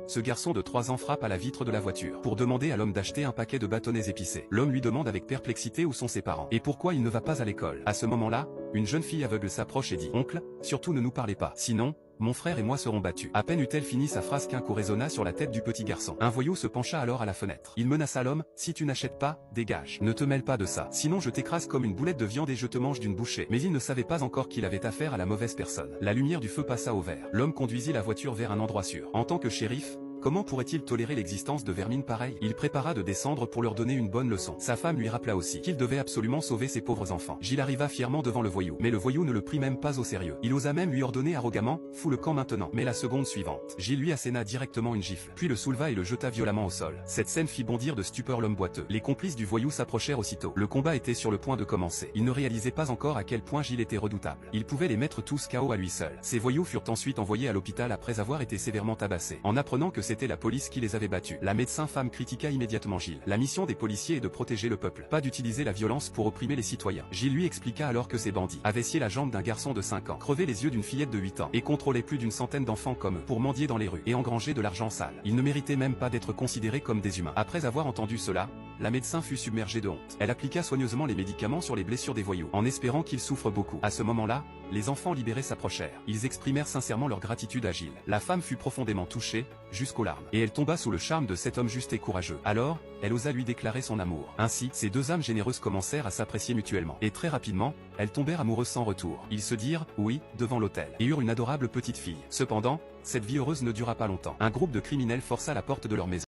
ce garçon de 3 ans frappe à la vitre de la voiture pour demander à l'homme d'acheter un paquet de bâtonnets épicés. L'homme lui demande avec perplexité où sont ses parents et pourquoi il ne va pas à l'école. À ce moment-là, une jeune fille aveugle s'approche et dit « Oncle, surtout ne nous parlez pas, sinon, mon frère et moi serons battus. » À peine eut-elle fini sa phrase qu'un coup résonna sur la tête du petit garçon. Un voyou se pencha alors à la fenêtre. Il menaça l'homme, « Si tu n'achètes pas, dégage. Ne te mêle pas de ça. Sinon je t'écrase comme une boulette de viande et je te mange d'une bouchée. » Mais il ne savait pas encore qu'il avait affaire à la mauvaise personne. La lumière du feu passa au vert. L'homme conduisit la voiture vers un endroit sûr. En tant que shérif, comment pourrait-il tolérer l'existence de vermines pareilles? Il prépara de descendre pour leur donner une bonne leçon. Sa femme lui rappela aussi qu'il devait absolument sauver ses pauvres enfants. Gilles arriva fièrement devant le voyou, mais le voyou ne le prit même pas au sérieux. Il osa même lui ordonner arrogamment, « Fous le camp maintenant. » Mais la seconde suivante, Gilles lui asséna directement une gifle, puis le souleva et le jeta violemment au sol. Cette scène fit bondir de stupeur l'homme boiteux. Les complices du voyou s'approchèrent aussitôt. Le combat était sur le point de commencer. Il ne réalisait pas encore à quel point Gilles était redoutable. Il pouvait les mettre tous KO à lui seul. Ces voyous furent ensuite envoyés à l'hôpital après avoir été sévèrement tabassés. En apprenant que c'était la police qui les avait battus, la médecin femme critiqua immédiatement Gilles. La mission des policiers est de protéger le peuple, pas d'utiliser la violence pour opprimer les citoyens. Gilles lui expliqua alors que ces bandits avaient scié la jambe d'un garçon de 5 ans, crevé les yeux d'une fillette de 8 ans, et contrôlaient plus d'une centaine d'enfants comme eux, pour mendier dans les rues et engranger de l'argent sale. Ils ne méritaient même pas d'être considérés comme des humains. Après avoir entendu cela, la médecin fut submergée de honte. Elle appliqua soigneusement les médicaments sur les blessures des voyous, en espérant qu'ils souffrent beaucoup. À ce moment-là, les enfants libérés s'approchèrent. Ils exprimèrent sincèrement leur gratitude à Gilles. La femme fut profondément touchée, jusqu'aux larmes, et elle tomba sous le charme de cet homme juste et courageux. Alors, elle osa lui déclarer son amour. Ainsi, ces deux âmes généreuses commencèrent à s'apprécier mutuellement. Et très rapidement, elles tombèrent amoureuses sans retour. Ils se dirent « oui » devant l'autel, et eurent une adorable petite fille. Cependant, cette vie heureuse ne dura pas longtemps. Un groupe de criminels força la porte de leur maison.